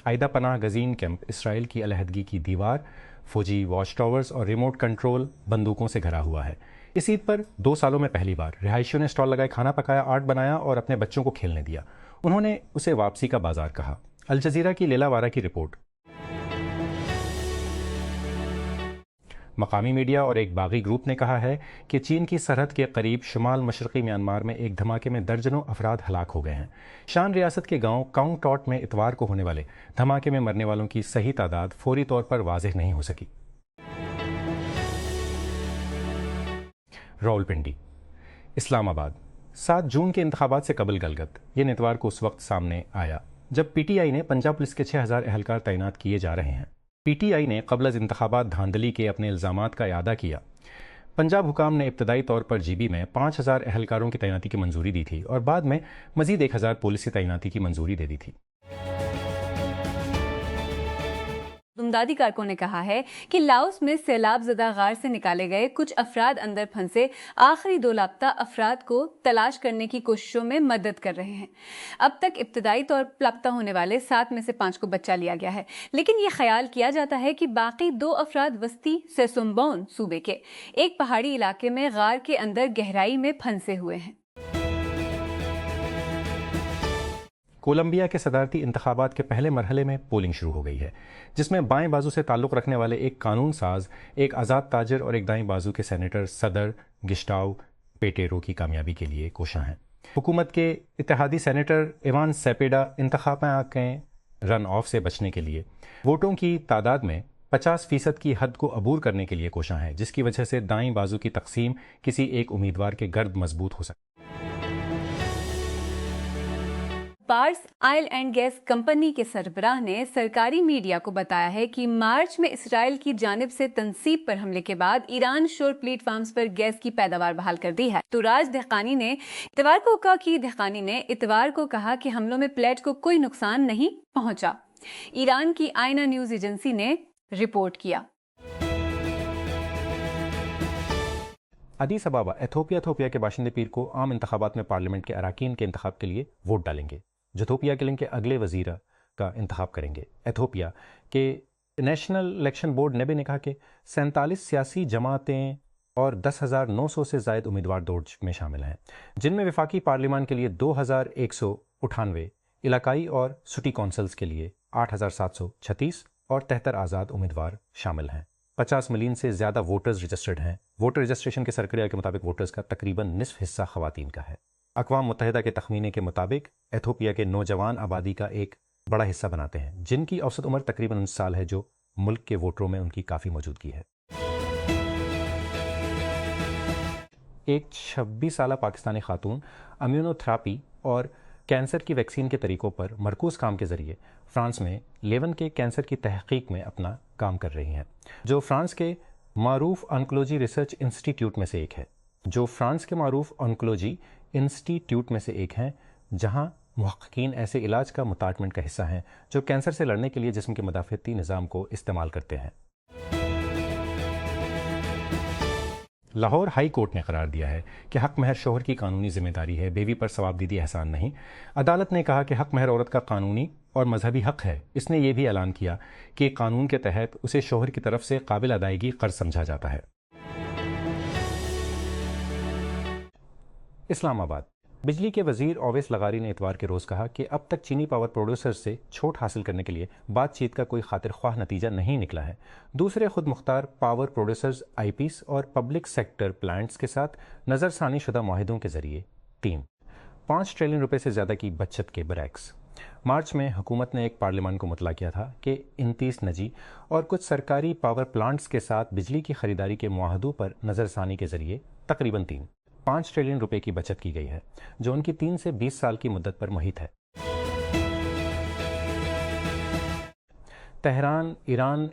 عائدہ پناہ گزین کیمپ اسرائیل کی علیحدگی کی دیوار، فوجی واچ ٹاورز اور ریموٹ کنٹرول بندوقوں سے گھرا ہوا ہے۔ اس عید پر 2 سالوں میں پہلی بار رہائشیوں نے اسٹال لگائے، کھانا پکایا، آرٹ بنایا اور اپنے بچوں کو کھیلنے دیا۔ انہوں نے اسے واپسی کا بازار کہا۔ الجزیرہ کی لیلا وارا کی رپورٹ۔ مقامی میڈیا اور ایک باغی گروپ نے کہا ہے کہ چین کی سرحد کے قریب شمال مشرقی میانمار میں ایک دھماکے میں درجنوں افراد ہلاک ہو گئے ہیں۔ شان ریاست کے گاؤں کاؤنگ ٹاٹ میں اتوار کو ہونے والے دھماکے میں مرنے والوں کی صحیح تعداد فوری طور پر واضح نہیں ہو سکی۔ راولپنڈی۔ اسلام آباد۔ 7 جون کے انتخابات سے قبل گلگت، یہ اتوار کو اس وقت سامنے آیا جب پی ٹی آئی نے پنجاب پولیس کے 6000 اہلکار تعینات کیے جا رہے ہیں۔ پی ٹی آئی نے قبل از انتخابات دھاندلی کے اپنے الزامات کا اعادہ کیا۔ پنجاب حکام نے ابتدائی طور پر جی بی میں 5000 اہلکاروں کی تعیناتی کی منظوری دی تھی اور بعد میں مزید 1000 پولیس کی تعیناتی کی منظوری دے دی تھی۔ امدادی کارکن نے کہا ہے کہ لاؤس میں سیلاب زدہ غار سے نکالے گئے کچھ افراد اندر پھنسے آخری 2 لاپتہ افراد کو تلاش کرنے کی کوششوں میں مدد کر رہے ہیں۔ اب تک ابتدائی طور پر لاپتہ ہونے والے 7 میں سے 5 کو بچا لیا گیا ہے، لیکن یہ خیال کیا جاتا ہے کہ باقی 2 افراد وسطی سیسومبون صوبے کے ایک پہاڑی علاقے میں غار کے اندر گہرائی میں پھنسے ہوئے ہیں۔ کولمبیا کے صدارتی انتخابات کے پہلے مرحلے میں پولنگ شروع ہو گئی ہے، جس میں بائیں بازو سے تعلق رکھنے والے ایک قانون ساز، ایک آزاد تاجر اور ایک دائیں بازو کے سینیٹر صدر گسٹاؤ پیٹیرو کی کامیابی کے لیے کوشاں ہیں۔ حکومت کے اتحادی سینیٹر ایوان سیپیڈا انتخابات کے رن آف سے بچنے کے لیے ووٹوں کی تعداد میں 50% کی حد کو عبور کرنے کے لیے کوشاں ہیں، جس کی وجہ سے دائیں بازو کی تقسیم کسی ایک امیدوار کے گرد مضبوط ہو سکتی ہے۔ پارس آئل اینڈ گیس کمپنی کے سربراہ نے سرکاری میڈیا کو بتایا ہے کہ مارچ میں اسرائیل کی جانب سے تنصیب پر حملے کے بعد ایران شور پلیٹ فارمز پر گیس کی پیداوار بحال کر دی ہے۔ تو راج دہقانی نے اتوار کو کہا کہ حملوں میں پلیٹ کو کوئی نقصان نہیں پہنچا۔ ایران کی آئینہ نیوز ایجنسی نے رپورٹ کیا۔ ادیس ابابا ایتھوپیا کے باشندے پیر کو عام انتخابات میں پارلیمنٹ کے اراکین کے انتخاب کے لیے ووٹ ڈالیں گے، جو ایتھوپیا کے لنک کے اگلے وزیر کا انتخاب کریں گے۔ ایتھوپیا کے نیشنل الیکشن بورڈ نیبے نے کہا کہ 47 سیاسی جماعتیں اور 10,900 سے زائد امیدوار دوڑ میں شامل ہیں، جن میں وفاقی پارلیمان کے لیے 2198، علاقائی اور سٹی کونسلز کے لیے 8736 اور 73 آزاد امیدوار شامل ہیں۔ 50 ملین سے زیادہ ووٹرز رجسٹرڈ ہیں۔ ووٹر رجسٹریشن کے سرکریہ کے مطابق ووٹرز کا تقریباً نصف حصہ خواتین کا ہے۔ اقوام متحدہ کے تخمینے کے مطابق ایتھوپیا کے نوجوان آبادی کا ایک بڑا حصہ بناتے ہیں، جن کی اوسط عمر تقریباً 19 سال ہے، جو ملک کے ووٹروں میں ان کی کافی موجودگی ہے۔ ایک 26 سالہ پاکستانی خاتون امیونو تھراپی اور کینسر کی ویکسین کے طریقوں پر مرکوز کام کے ذریعے فرانس میں لیون کے کینسر کی تحقیق میں اپنا کام کر رہی ہیں، جو فرانس کے معروف آنکولوجی ریسرچ انسٹیٹیوٹ میں سے ایک ہیں، جہاں محققین ایسے علاج کا مٹاٹمنٹ کا حصہ ہیں جو کینسر سے لڑنے کے لیے جسم کے مدافعتی نظام کو استعمال کرتے ہیں۔ لاہور ہائی کورٹ نے قرار دیا ہے کہ حق مہر شوہر کی قانونی ذمہ داری ہے، بیوی پر ثوابدیدی احسان نہیں۔ عدالت نے کہا کہ حق مہر عورت کا قانونی اور مذہبی حق ہے۔ اس نے یہ بھی اعلان کیا کہ قانون کے تحت اسے شوہر کی طرف سے قابل ادائیگی قرض سمجھا جاتا ہے۔ اسلام آباد۔ بجلی کے وزیر اویس لغاری نے اتوار کے روز کہا کہ اب تک چینی پاور پروڈیوسرز سے چھوٹ حاصل کرنے کے لیے بات چیت کا کوئی خاطر خواہ نتیجہ نہیں نکلا ہے۔ دوسرے خود مختار پاور پروڈیوسرز آئی پیز اور پبلک سیکٹر پلانٹس کے ساتھ نظر ثانی شدہ معاہدوں کے ذریعے 5 ٹریلین روپے سے زیادہ کی بچت کے برعکس مارچ میں حکومت نے ایک پارلیمان کو مطلع کیا تھا کہ 29 نجی اور کچھ سرکاری پاور پلانٹس کے ساتھ بجلی کی خریداری کے معاہدوں پر نظر ثانی کے ذریعے تقریباً 5 ٹریلین روپے کی بچت کی گئی ہے، جو ان کی 3 سے 20 سال کی مدت پر محیط ہے۔ تہران،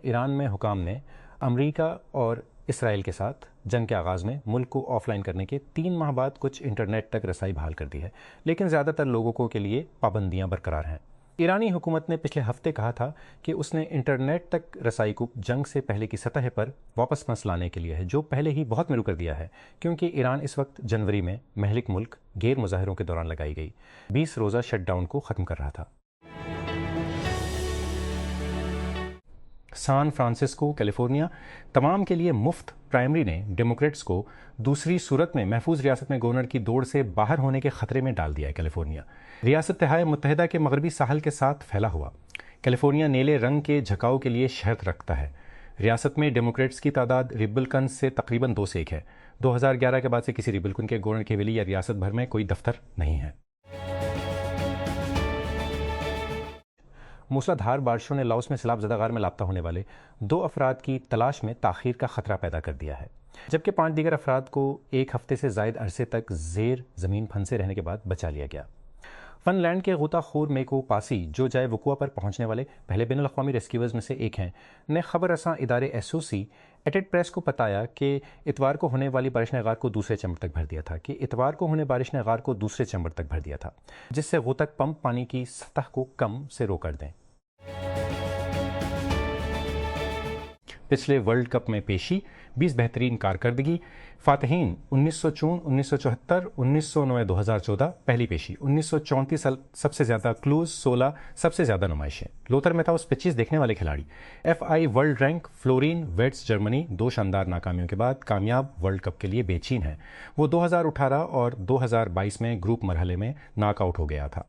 ایران میں حکام نے امریکہ اور اسرائیل کے ساتھ جنگ کے آغاز میں ملک کو آف لائن کرنے کے 3 ماہ بعد کچھ انٹرنیٹ تک رسائی بحال کر دی ہے، لیکن زیادہ تر لوگوں کے لیے پابندیاں برقرار ہیں۔ ایرانی حکومت نے پچھلے ہفتے کہا تھا کہ اس نے انٹرنیٹ تک رسائی کو جنگ سے پہلے کی سطح پر واپس لانے کے لیے ہے، جو پہلے ہی بہت مرو کر دیا ہے، کیونکہ ایران اس وقت جنوری میں مہلک ملک غیر مظاہروں کے دوران لگائی گئی 20 روزہ شٹ ڈاؤن کو ختم کر رہا تھا۔ سان فرانسسکو کیلیفورنیا تمام کے لیے مفت پرائمری نے ڈیموکریٹس کو دوسری صورت میں محفوظ ریاست میں گورنر کی دوڑ سے باہر ہونے کے خطرے میں ڈال دیا ہے۔ کیلیفورنیا ریاست تہائے متحدہ کے مغربی ساحل کے ساتھ پھیلا ہوا، کیلیفورنیا نیلے رنگ کے جھکاؤ کے لیے شہرت رکھتا ہے۔ ریاست میں ڈیموکریٹس کی تعداد ریپبلکنز سے تقریباً 2 سے 1 ہے۔ 2011 کے بعد سے کسی ریپبلکن کے گورنر کی حویلی یا ریاست بھر میں کوئی دفتر نہیں ہے۔ موسلا دھار بارشوں نے لاؤس میں سیلاب زدہ غار میں لاپتہ ہونے والے 2 افراد کی تلاش میں تاخیر کا خطرہ پیدا کر دیا ہے، جبکہ 5 دیگر افراد کو 1 ہفتے سے زائد عرصے تک زیر زمین پھنسے رہنے کے بعد بچا لیا گیا۔ فن لینڈ کے غوطہ خور میکو پاسی، جو جائے وقوع پر پہنچنے والے پہلے بین الاقوامی ریسکیورز میں سے ایک ہیں، نے خبر رساں ادارے ایسوسی ایٹڈ پریس کو بتایا کہ اتوار کو ہونے والی بارش نے غار کو دوسرے چیمبر تک بھر دیا تھا، جس سے غوطک پمپ پانی کی سطح کو کم سے رو کر دیں۔ پچھلے ورلڈ کپ میں پیشی 20 بہترین کارکردگی، فاتحین 1904 1974 1909 2014 پہلی پیشی، 1934 سب سے زیادہ کلوز، 16 سب سے زیادہ نمائشیں، لوتھر میتھاؤس 25 دیکھنے والے کھلاڑی، F I world rank, Florian ویٹس جرمنی 2 شاندار ناکامیوں کے بعد کامیاب ورلڈ کپ کے لیے بے چین ہے۔ وہ 2018 اور 2022 میں گروپ مرحلے میں ناک آؤٹ ہو گیا تھا۔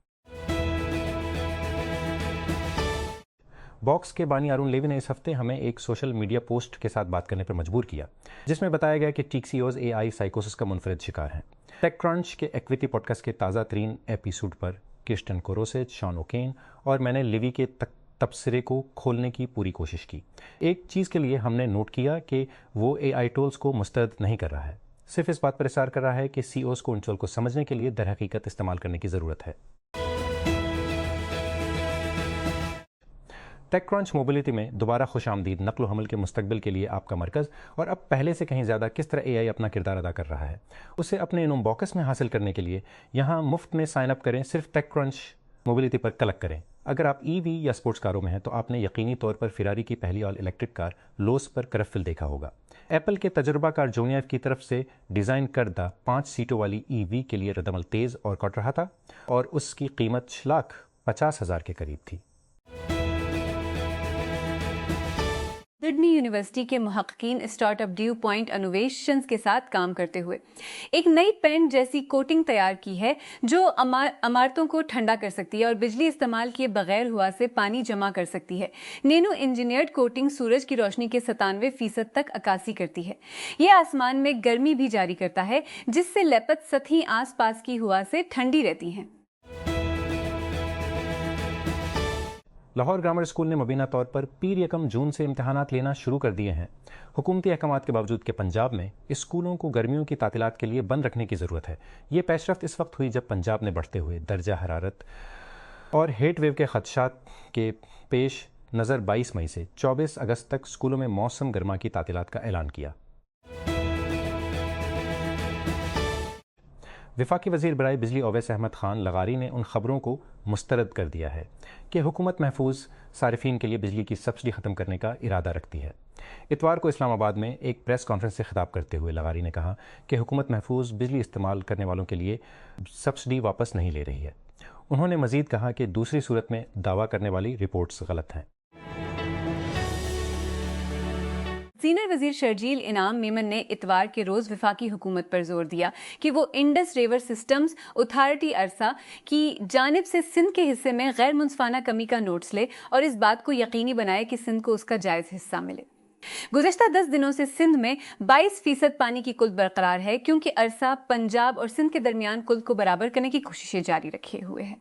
باکس کے بانی آرون لیوی نے اس ہفتے ہمیں ایک سوشل میڈیا پوسٹ کے ساتھ بات کرنے پر مجبور کیا، جس میں بتایا گیا کہ ٹیک سی اوز اے آئی سائیکوسس کا منفرد شکار ہیں۔ ٹیک کرنچ کے ایکویٹی پوڈ کاسٹ کے تازہ ترین ایپیسوڈ پر کرسٹن کوروسچ، شان اوکین اور میں نے لیوی کے تبصرے کو کھولنے کی پوری کوشش کی۔ ایک چیز کے لیے ہم نے نوٹ کیا کہ وہ اے آئی ٹولز کو مسترد نہیں کر رہا ہے، صرف اس بات پر اصرار کر رہا ہے کہ سی اوز کو ان ٹول کو سمجھنے کے لیے در حقیقت استعمال کرنے کی ضرورت ہے۔ ٹیک کرنچ موبلٹی میں دوبارہ خوش آمدید، نقل و حمل کے مستقبل کے لیے آپ کا مرکز، اور اب پہلے سے کہیں زیادہ کس طرح اے آئی اپنا کردار ادا کر رہا ہے، اسے اپنے انوم باکس میں حاصل کرنے کے لیے یہاں مفت میں سائن اپ کریں، صرف ٹیک کرنچ موبلٹی پر کلک کریں۔ اگر آپ ای وی یا سپورٹس کاروں میں ہیں تو آپ نے یقینی طور پر فراری کی پہلی آل الیکٹرک کار لوس پر کرفل دیکھا ہوگا۔ ایپل کے تجربہ کار جونی ایف کی طرف سے ڈیزائن کردہ 5 سیٹوں والی ای وی کے لیے ردعمل تیز اور کٹ رہا تھا، اور اس کی قیمت 6,50,000 کے قریب تھی۔ سڈنی یونیورسٹی کے محققین start up due point innovations کے ساتھ کام کرتے ہوئے ایک نئی پینٹ جیسی کوٹنگ تیار کی ہے جو عمارتوں کو ٹھنڈا کر سکتی ہے اور بجلی استعمال کیے بغیر ہوا سے پانی جمع کر سکتی ہے۔ نینو انجینئرڈ کوٹنگ سورج کی روشنی کے 97% تک عکاسی کرتی ہے۔ یہ آسمان میں گرمی بھی جاری کرتا ہے، جس سے لیپت سطحیں آس پاس کی ہوا سے ٹھنڈی رہتی ہیں۔ لاہور گرامر اسکول نے مبینہ طور پر پیر 1 جون سے امتحانات لینا شروع کر دیے ہیں۔ حکومتی احکامات کے باوجود کہ پنجاب میں اسکولوں کو گرمیوں کی تعطیلات کے لیے بند رکھنے کی ضرورت ہے۔ یہ پیش رفت اس وقت ہوئی جب پنجاب نے بڑھتے ہوئے درجہ حرارت اور ہیٹ ویو کے خدشات کے پیش نظر 22 مئی سے 24 اگست تک اسکولوں میں موسم گرما کی تعطیلات کا اعلان کیا۔ وفاقی وزیر برائے بجلی اویس احمد خان لغاری نے ان خبروں کو مسترد کر دیا ہے کہ حکومت محفوظ صارفین کے لیے بجلی کی سبسڈی ختم کرنے کا ارادہ رکھتی ہے۔ اتوار کو اسلام آباد میں ایک پریس کانفرنس سے خطاب کرتے ہوئے لغاری نے کہا کہ حکومت محفوظ بجلی استعمال کرنے والوں کے لیے سبسڈی واپس نہیں لے رہی ہے۔ انہوں نے مزید کہا کہ دوسری صورت میں دعویٰ کرنے والی رپورٹس غلط ہیں۔ سینئر وزیر شرجیل انعام میمن نے اتوار کے روز وفاقی حکومت پر زور دیا کہ وہ Indus river systems authority IRSA کی جانب سے سندھ کے حصے میں غیر منصفانہ کمی کا نوٹس لے اور اس بات کو یقینی بنائے کہ سندھ کو اس کا جائز حصہ ملے۔ گزشتہ 10 دنوں سے سندھ میں 22% پانی کی قلت برقرار ہے، کیونکہ ارسا پنجاب اور سندھ کے درمیان قلت کو برابر کرنے کی کوششیں جاری رکھے ہوئے ہے۔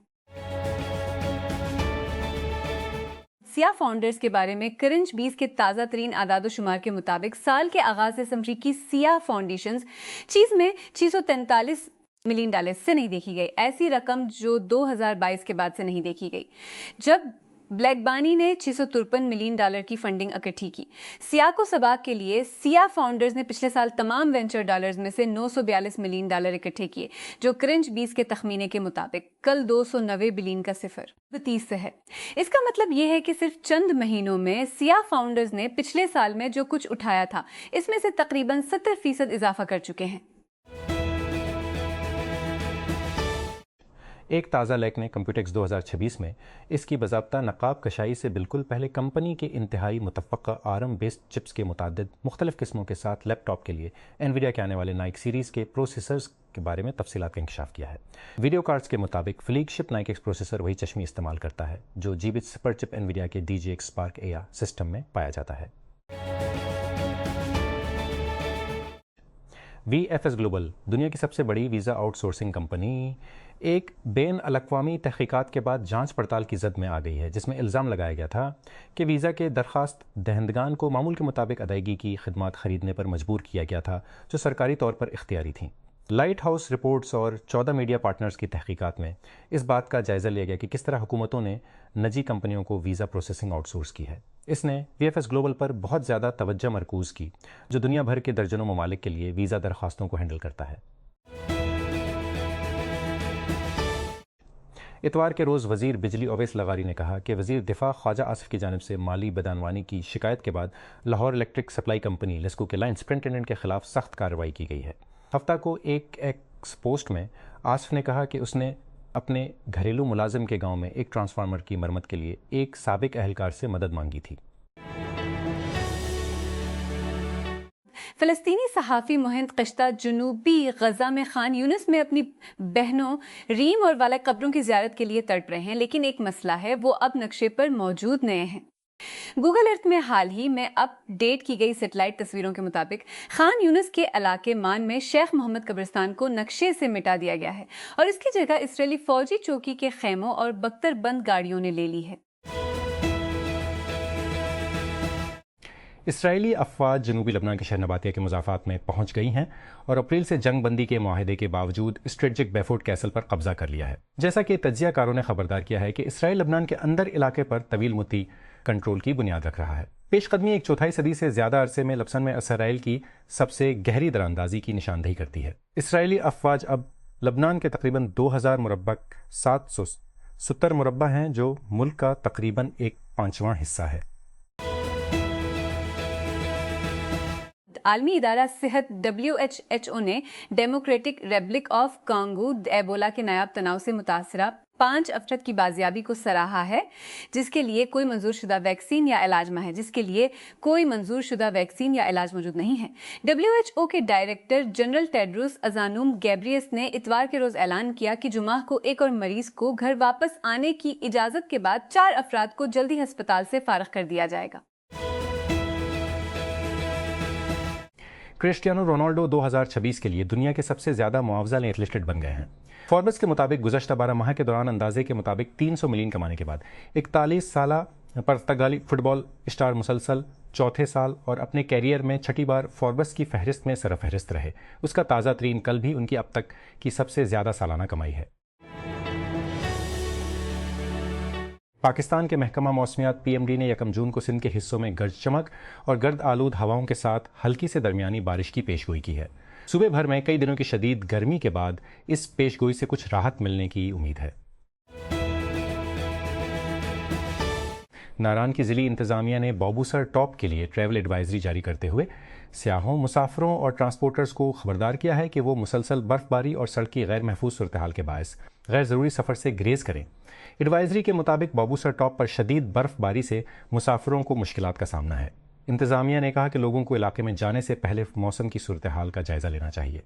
سیاہ فاؤنڈرز کے بارے میں کرنچ 20 کے تازہ ترین اعداد و شمار کے مطابق سال کے آغاز سے امریکی سیاہ فاؤنڈیشنز چیز میں $643 ملین سے نہیں دیکھی گئی، ایسی رقم جو 2022 کے بعد سے نہیں دیکھی گئی، جب بلیک بانی نے $653 ملین کی فنڈنگ اکٹھی کی۔ سیاہ کو سباق کے لیے سیاہ فاؤنڈرز نے پچھلے سال تمام وینچر ڈالرز میں سے $942 ملین اکٹھے کیے، جو کرنچ 20 کے تخمینے کے مطابق کل $290 بلین کا صفر 32 سے ہے۔ اس کا مطلب یہ ہے کہ صرف چند مہینوں میں سیاہ فاؤنڈرز نے پچھلے سال میں جو کچھ اٹھایا تھا اس میں سے تقریباً 70% اضافہ کر چکے ہیں۔ ایک تازہ لیک نے کمپیوٹیکس 2026 میں اس کی باضابطہ نقاب کشائی سے بالکل پہلے کمپنی کے انتہائی متفقہ آرم بیسڈ چپس کے متعدد مختلف قسموں کے ساتھ لیپ ٹاپ کے لیے انویڈیا کے آنے والے نائک سیریز کے پروسیسرز کے بارے میں تفصیلات کا انکشاف کیا ہے۔ ویڈیو کارڈز کے مطابق فلیگ شپ نائک ایکس پروسیسر وہی چشمی استعمال کرتا ہے جو جیبٹ سپر چپ انویڈیا کے DGX Spark AI سسٹم میں پایا جاتا ہے۔ VFS گلوبل، دنیا کی سب سے بڑی ویزا آؤٹ سورسنگ کمپنی، ایک بین الاقوامی تحقیقات کے بعد جانچ پڑتال کی زد میں آ گئی ہے جس میں الزام لگایا گیا تھا کہ ویزا کے درخواست دہندگان کو معمول کے مطابق ادائیگی کی خدمات خریدنے پر مجبور کیا گیا تھا جو سرکاری طور پر اختیاری تھیں۔ لائٹ ہاؤس رپورٹس اور 14 میڈیا پارٹنرز کی تحقیقات میں اس بات کا جائزہ لیا گیا کہ کس طرح حکومتوں نے نجی کمپنیوں کو ویزا پروسیسنگ آؤٹ سورس کی ہے۔ اس نے VFS گلوبل پر بہت زیادہ توجہ مرکوز کی جو دنیا بھر کے درجنوں ممالک کے لیے ویزا درخواستوں کو ہینڈل کرتا ہے۔ اتوار کے روز وزیر بجلی اویس لغاری نے کہا کہ وزیر دفاع خواجہ آصف کی جانب سے مالی بدعنوانی کی شکایت کے بعد Lahore electric supply company LESCO کے لائن سپرنٹینڈنٹ کے خلاف سخت کارروائی کی گئی ہے۔ ہفتہ کو ایک ایکس پوسٹ میں آصف نے کہا کہ اس نے اپنے گھریلو ملازم کے گاؤں میں ایک ٹرانسفارمر کی مرمت کے لیے ایک سابق اہلکار سے مدد مانگی تھی۔ فلسطینی صحافی مہند قشتہ جنوبی غزہ میں خان یونس میں اپنی بہنوں ریم اور والا قبروں کی زیارت کے لیے تڑپ رہے ہیں، لیکن ایک مسئلہ ہے، وہ اب نقشے پر موجود نہیں ہیں۔ گوگل ارتھ میں حال ہی میں اپ ڈیٹ کی گئی سیٹلائٹ تصویروں کے مطابق خان یونس کے علاقے مان میں شیخ محمد قبرستان کو نقشے سے مٹا دیا گیا ہے اور اس کی جگہ اسرائیلی فوجی چوکی کے خیموں اور بختر بند گاڑیوں نے لے لی ہے۔ اسرائیلی افواج جنوبی لبنان کے شہر نباتیہ کے مضافات میں پہنچ گئی ہیں اور اپریل سے جنگ بندی کے معاہدے کے باوجود اسٹریٹجک بیفورٹ کیسل پر قبضہ کر لیا ہے، جیسا کہ تجزیہ کاروں نے خبردار کیا ہے کہ اسرائیل لبنان کے اندر علاقے پر طویل مدتی کنٹرول کی بنیاد رکھ رہا ہے۔ پیش قدمی ایک چوتھائی صدی سے زیادہ عرصے میں لبنان میں اسرائیل کی سب سے گہری دراندازی کی نشاندہی کرتی ہے۔ اسرائیلی افواج اب لبنان کے تقریباً 2000 مربع 770 مربع ہیں جو ملک کا تقریباً 1/5 حصہ ہے۔ عالمی ادارہ صحت WHO نے democratic republic of Congo Ebola کے نایاب تناؤ سے متاثرہ 5 افراد کی بازیابی کو سراہا ہے جس کے لیے کوئی منظور شدہ ویکسین یا علاج موجود نہیں ہے۔ WHO کے ڈائریکٹر جنرل ٹیڈروس ادھانوم گیبریئس نے اتوار کے روز اعلان کیا کہ جمعہ کو ایک اور مریض کو گھر واپس آنے کی اجازت کے بعد 4 افراد کو جلدی ہسپتال سے فارغ کر دیا جائے گا۔ کرسٹیانو رونالڈو 2026 کے لیے دنیا کے سب سے زیادہ معاوضہ لیں ایتھلیٹ بن گئے ہیں۔ فوربس کے مطابق گزشتہ 12 ماہ کے دوران اندازے کے مطابق 300 ملین کمانے کے بعد 41 سالہ پرتگالی فٹ بال اسٹار مسلسل چوتھے سال اور اپنے کیریئر میں چھٹی بار فوربس کی فہرست میں سرفہرست رہے۔ اس کا تازہ ترین کل بھی ان کی اب تک کی سب سے زیادہ سالانہ کمائی ہے۔ پاکستان کے محکمہ موسمیات PMD نے 1 جون کو سندھ کے حصوں میں گرج چمک اور گرد آلود ہواؤں کے ساتھ ہلکی سے درمیانی بارش کی پیشگوئی کی ہے۔ صوبے بھر میں کئی دنوں کی شدید گرمی کے بعد اس پیشگوئی سے کچھ راحت ملنے کی امید ہے۔ ناران کی ضلعی انتظامیہ نے بابوسر ٹاپ کے لیے ٹریول ایڈوائزری جاری کرتے ہوئے سیاحوں، مسافروں اور ٹرانسپورٹرز کو خبردار کیا ہے کہ وہ مسلسل برف باری اور سڑک کی غیر محفوظ صورتحال کے باعث غیر ضروری سفر سے گریز کریں۔ ایڈوائزری کے مطابق بابوسر ٹاپ پر شدید برف باری سے مسافروں کو مشکلات کا سامنا ہے۔ انتظامیہ نے کہا کہ لوگوں کو علاقے میں جانے سے پہلے موسم کی صورتحال کا جائزہ لینا چاہیے۔